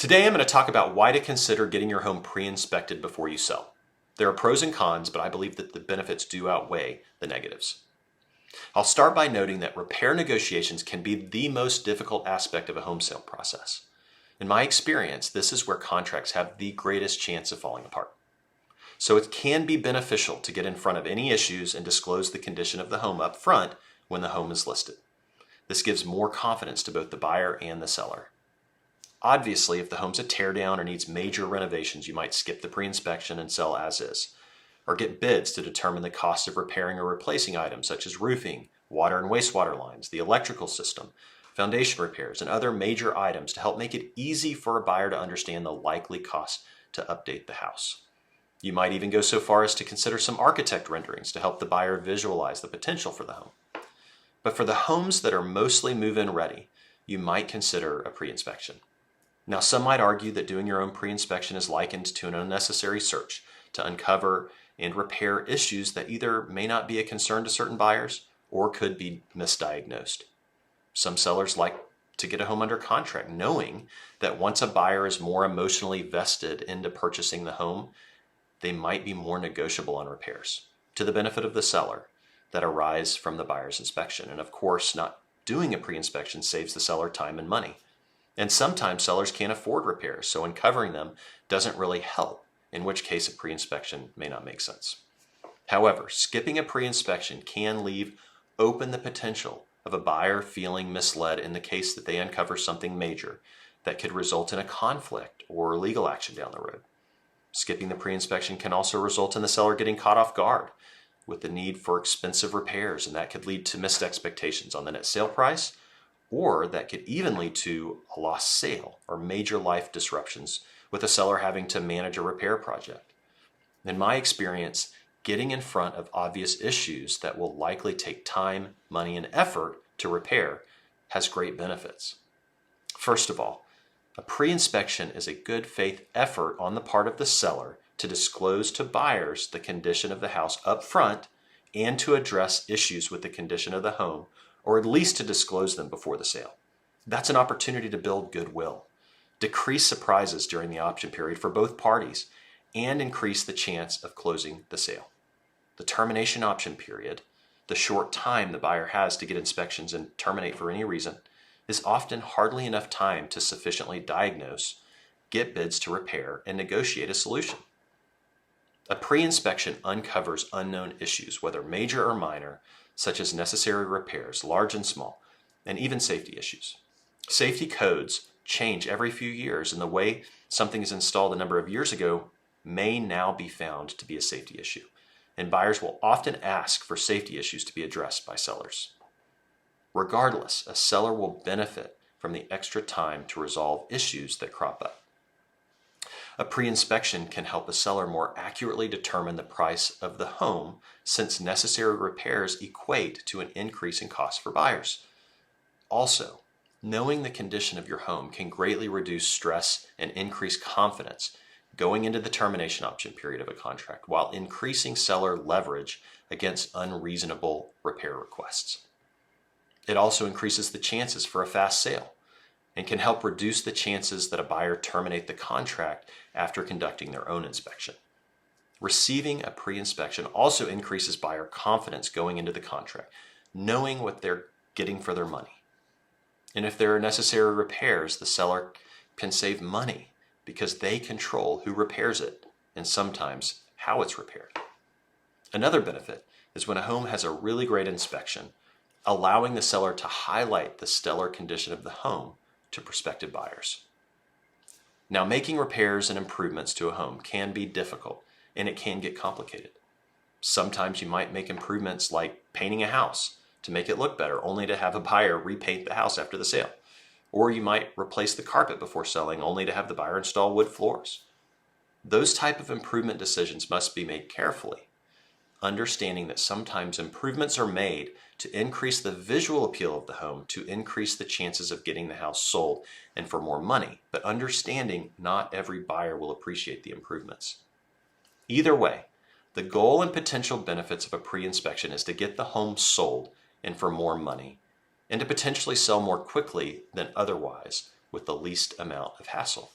Today I'm going to talk about why to consider getting your home pre-inspected before you sell. There are pros and cons, but I believe that the benefits do outweigh the negatives. I'll start by noting that repair negotiations can be the most difficult aspect of a home sale process. In my experience, this is where contracts have the greatest chance of falling apart. So it can be beneficial to get in front of any issues and disclose the condition of the home up front when the home is listed. This gives more confidence to both the buyer and the seller. Obviously, if the home's a teardown or needs major renovations, you might skip the pre-inspection and sell as is, or get bids to determine the cost of repairing or replacing items such as roofing, water and wastewater lines, the electrical system, foundation repairs, and other major items to help make it easy for a buyer to understand the likely cost to update the house. You might even go so far as to consider some architect renderings to help the buyer visualize the potential for the home. But for the homes that are mostly move-in ready, you might consider a pre-inspection. Now, some might argue that doing your own pre-inspection is likened to an unnecessary search to uncover and repair issues that either may not be a concern to certain buyers or could be misdiagnosed. Some sellers like to get a home under contract knowing that once a buyer is more emotionally vested into purchasing the home, they might be more negotiable on repairs to the benefit of the seller that arise from the buyer's inspection. And of course, not doing a pre-inspection saves the seller time and money. And sometimes sellers can't afford repairs, so uncovering them doesn't really help, in which case a pre-inspection may not make sense. However, skipping a pre-inspection can leave open the potential of a buyer feeling misled in the case that they uncover something major that could result in a conflict or legal action down the road. Skipping the pre-inspection can also result in the seller getting caught off guard with the need for expensive repairs, and that could lead to missed expectations on the net sale price, or that could even lead to a lost sale or major life disruptions with a seller having to manage a repair project. In my experience, getting in front of obvious issues that will likely take time, money, and effort to repair has great benefits. First of all, a pre-inspection is a good faith effort on the part of the seller to disclose to buyers the condition of the house up front and to address issues with the condition of the home, or at least to disclose them before the sale. That's an opportunity to build goodwill, decrease surprises during the option period for both parties, and increase the chance of closing the sale. The termination option period, the short time the buyer has to get inspections and terminate for any reason, is often hardly enough time to sufficiently diagnose, get bids to repair, and negotiate a solution. A pre-inspection uncovers unknown issues, whether major or minor, such as necessary repairs, large and small, and even safety issues. Safety codes change every few years, and the way something is installed a number of years ago may now be found to be a safety issue, and buyers will often ask for safety issues to be addressed by sellers. Regardless, a seller will benefit from the extra time to resolve issues that crop up. A pre-inspection can help a seller more accurately determine the price of the home, since necessary repairs equate to an increase in cost for buyers. Also, knowing the condition of your home can greatly reduce stress and increase confidence going into the termination option period of a contract, while increasing seller leverage against unreasonable repair requests. It also increases the chances for a fast sale and can help reduce the chances that a buyer terminate the contract after conducting their own inspection. Receiving a pre-inspection also increases buyer confidence going into the contract, knowing what they're getting for their money. And if there are necessary repairs, the seller can save money because they control who repairs it and sometimes how it's repaired. Another benefit is when a home has a really great inspection, allowing the seller to highlight the stellar condition of the home to prospective buyers. Now, making repairs and improvements to a home can be difficult, and it can get complicated. Sometimes you might make improvements like painting a house to make it look better, only to have a buyer repaint the house after the sale. Or you might replace the carpet before selling, only to have the buyer install wood floors. Those type of improvement decisions must be made carefully, understanding that sometimes improvements are made to increase the visual appeal of the home, to increase the chances of getting the house sold and for more money, but understanding not every buyer will appreciate the improvements. Either way, the goal and potential benefits of a pre-inspection is to get the home sold and for more money, and to potentially sell more quickly than otherwise with the least amount of hassle.